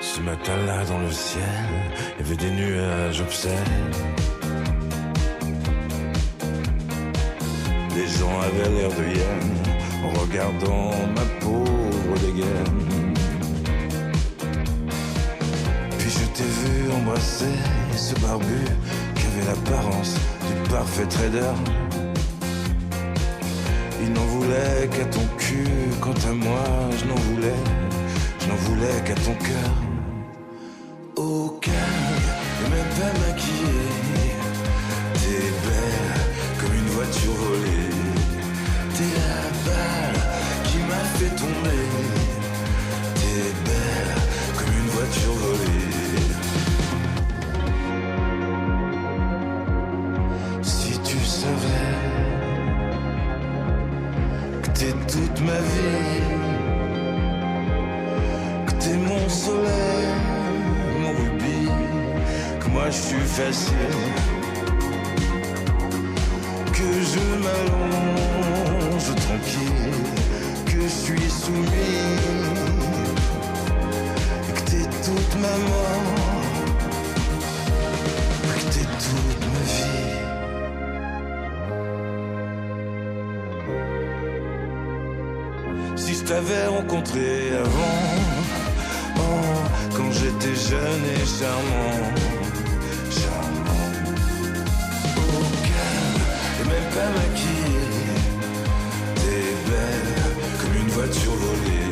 Ce matin-là dans le ciel, il y avait des nuages obscènes. Les gens avaient l'air de hyènes en regardant ma pauvre dégaine. Puis je t'ai vu embrasser ce barbu qui avait l'apparence du parfait trader. Il n'en voulait qu'à ton cul, quant à moi je n'en voulais qu'à ton cœur. Au calme, et même pas maquillée, t'es belle comme une voiture volée. T'es la balle qui m'a fait tomber. T'es belle comme une voiture volée. Si tu savais que t'es toute ma vie, que t'es mon soleil, mon rubis, que moi je suis facile, que je m'allonge tranquille, que je suis soumis, que t'es toute maman, que t'es toute ma vie. Si je t'avais rencontré avant, oh, quand j'étais jeune et charmant, au calme et même pas maquillée, t'es belle comme une voiture volée.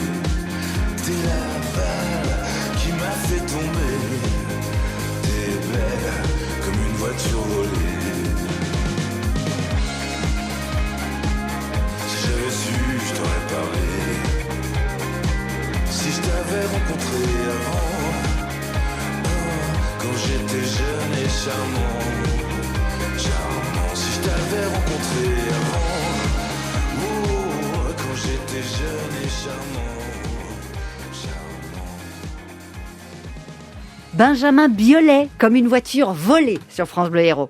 T'es la balle qui m'a fait tomber. T'es belle comme une voiture volée. Si j'avais su, je t'aurais parlé. Si je t'avais rencontré avant, oh, quand j'étais jeune et charmant. Si je t'avais rencontré avant, oh, quand j'étais jeune et charmant. Benjamin Biolay, comme une voiture volée sur France Bleu Héros.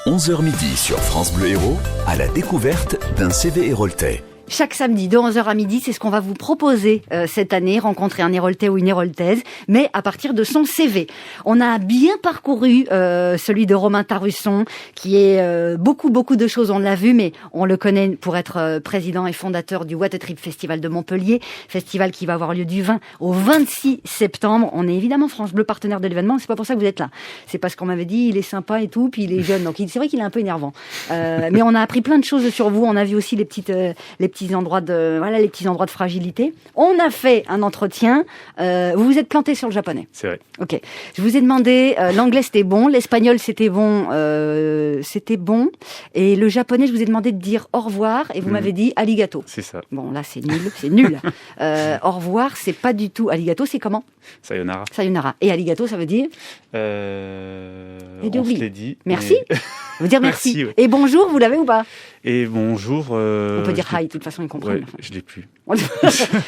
11h midi sur France Bleu Héros, à la découverte d'un CV héroltais. Chaque samedi de 11h à midi, c'est ce qu'on va vous proposer cette année, rencontrer un Héroltais ou une Héroltaise, mais à partir de son CV. On a bien parcouru celui de Romain Tarusson, qui est beaucoup de choses, on l'a vu, mais on le connaît pour être président et fondateur du What a Trip Festival de Montpellier, festival qui va avoir lieu du 20 au 26 septembre. On est évidemment France Bleu, partenaire de l'événement, c'est pas pour ça que vous êtes là. C'est parce qu'on m'avait dit, il est sympa et tout, puis il est jeune, donc c'est vrai qu'il est un peu énervant. Mais on a appris plein de choses sur vous, on a vu aussi les petits endroits de fragilité. On a fait un entretien. Vous vous êtes planté sur le japonais. C'est vrai. Ok. Je vous ai demandé l'anglais c'était bon, l'espagnol c'était bon, et le japonais je vous ai demandé de dire au revoir et vous m'avez dit arigato. C'est ça. Bon là c'est nul. Au revoir c'est pas du tout arigato, c'est comment? Sayonara. Sayonara. Et arigato ça veut dire? On se l'est dit. Merci. Mais... Vous dire merci. Ouais. Et bonjour vous l'avez ou pas? Et bonjour. On peut dire hi de toute façon. façon, ils comprennent. Ouais, je l'ai plus.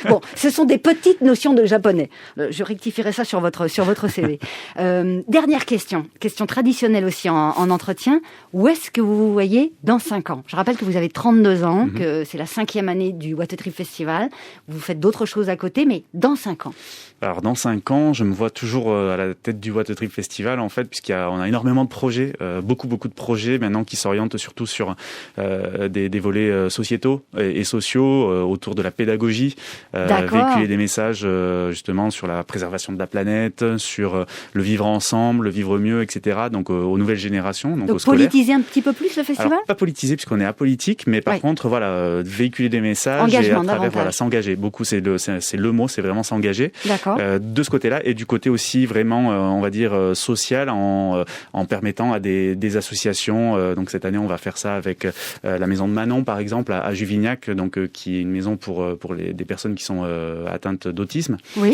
Bon, ce sont des petites notions de japonais. Je rectifierai ça sur votre CV. Dernière question traditionnelle aussi en entretien. Où est-ce que vous vous voyez dans 5 ans? Je rappelle que vous avez 32 ans, que c'est la 5e année du What a Trip Festival. Vous faites d'autres choses à côté, mais dans 5 ans. Alors dans 5 ans, je me vois toujours à la tête du What a Trip Festival en fait, on a énormément de projets, beaucoup de projets maintenant qui s'orientent surtout sur des volets sociétaux et sociaux autour de la pédagogie, véhiculer des messages justement sur la préservation de la planète, sur le vivre ensemble, le vivre mieux, etc. Donc aux nouvelles générations, donc aux scolaires. Politiser un petit peu plus le festival? Alors, pas politiser puisqu'on est apolitique, mais par contre véhiculer des messages et à travers s'engager. Beaucoup c'est le mot, c'est vraiment s'engager. D'accord. De ce côté-là et du côté aussi vraiment on va dire social en permettant à des associations, donc cette année on va faire ça avec la maison de Manon par exemple à Juvignac, donc qui est une maison pour des personnes qui sont atteintes d'autisme. Oui.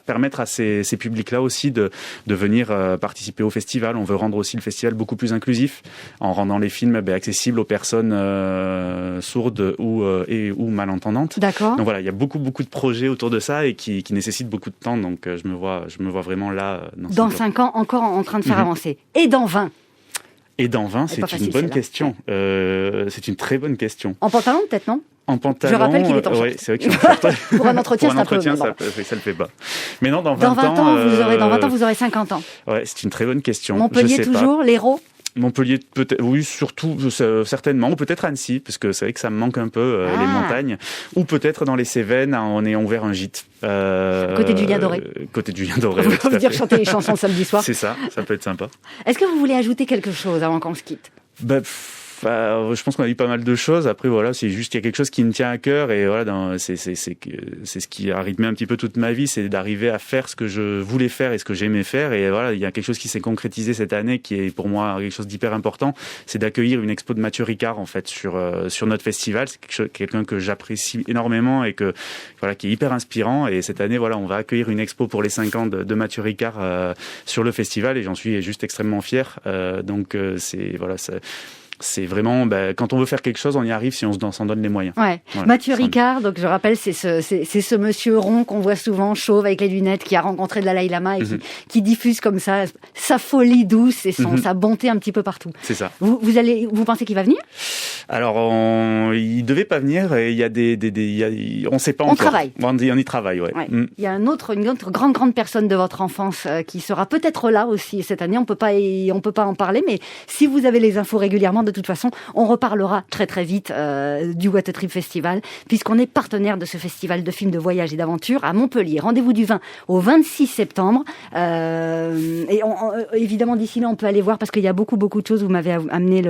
Permettre à ces publics-là aussi de venir participer au festival. On veut rendre aussi le festival beaucoup plus inclusif en rendant les films accessibles aux personnes sourdes ou malentendantes. D'accord. Donc voilà, il y a beaucoup de projets autour de ça et qui nécessitent beaucoup de temps, donc je me vois vraiment là dans 5 ans encore en train de faire avancer. Et dans 20? Et dans 20, c'est une bonne question. C'est une très bonne question. En pantalon peut-être, non? En pantalon. Je rappelle qu'il est en short. Oui, c'est vrai qu'il est en short. Pour un entretien, ça le fait pas. Mais non, dans 20 ans, vous aurez 50 ans. Ouais, c'est une très bonne question. Montpellier toujours, l'Hérault? Montpellier, peut-être, oui, surtout, certainement, ou peut-être Annecy, parce que c'est vrai que ça me manque un peu, les montagnes, ou peut-être dans les Cévennes, en ayant ouvert un gîte. Côté du Lien Doré. Côté du Lien Doré, oui, tout à fait. Chanter les chansons le samedi soir. C'est ça peut être sympa. Est-ce que vous voulez ajouter quelque chose avant qu'on se quitte? Je pense qu'on a dit pas mal de choses. Après, voilà, c'est juste qu'il y a quelque chose qui me tient à cœur et voilà, c'est ce qui a rythmé un petit peu toute ma vie, c'est d'arriver à faire ce que je voulais faire et ce que j'aimais faire. Et voilà, il y a quelque chose qui s'est concrétisé cette année qui est pour moi quelque chose d'hyper important, c'est d'accueillir une expo de Mathieu Ricard en fait sur notre festival. C'est quelqu'un que j'apprécie énormément et qui est hyper inspirant. Et cette année, voilà, on va accueillir une expo pour les 5 ans de Mathieu Ricard sur le festival et j'en suis juste extrêmement fier. C'est vraiment, quand on veut faire quelque chose, on y arrive si on s'en donne les moyens. Ouais. Voilà. Mathieu Ricard, donc je rappelle, c'est ce monsieur rond qu'on voit souvent, chauve avec les lunettes, qui a rencontré le Dalai Lama et qui diffuse comme ça sa folie douce et sa bonté un petit peu partout. C'est ça. Vous pensez qu'il va venir? Alors, il devait pas venir. Et il y a on sait pas encore. Travaille. On y travaille, ouais. Il y a une autre grande personne de votre enfance qui sera peut-être là aussi cette année. On peut pas en parler, mais si vous avez les infos régulièrement, de toute façon, on reparlera très très vite du What a Trip Festival, puisqu'on est partenaire de ce festival de films de voyage et d'aventure à Montpellier. Rendez-vous du 20 au 26 septembre. Évidemment, d'ici là, on peut aller voir parce qu'il y a beaucoup de choses. Vous m'avez amené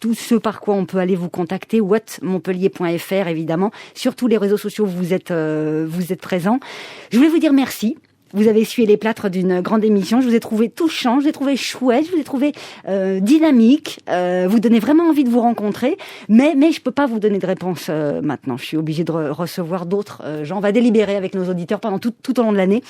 tout ce par quoi on peut aller vous contacter. whatmontpellier.fr, évidemment. Sur tous les réseaux sociaux, vous êtes présents. Je voulais vous dire merci. Vous avez essuyé les plâtres d'une grande émission. Je vous ai trouvé touchant, je vous ai trouvé chouette, je vous ai trouvé dynamique. Vous donnez vraiment envie de vous rencontrer. Mais je peux pas vous donner de réponse maintenant. Je suis obligée de recevoir d'autres gens. On va délibérer avec nos auditeurs pendant tout au long de l'année.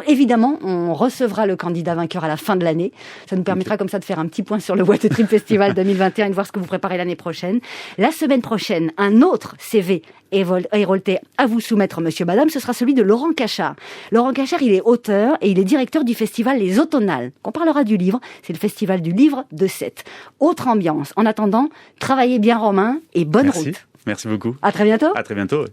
Évidemment, on recevra le candidat vainqueur à la fin de l'année. Ça nous permettra comme ça de faire un petit point sur le What a Trip Festival 2021 et de voir ce que vous préparez l'année prochaine. La semaine prochaine, un autre CV hérolté à vous soumettre, monsieur, madame, ce sera celui de Laurent Cachard. Laurent Cachard, il est auteur et il est directeur du festival Les Automnales. On parlera du livre, c'est le festival du livre de Sète. Autre ambiance. En attendant, travaillez bien Romain et bonne route. Merci beaucoup. À très bientôt. À très bientôt.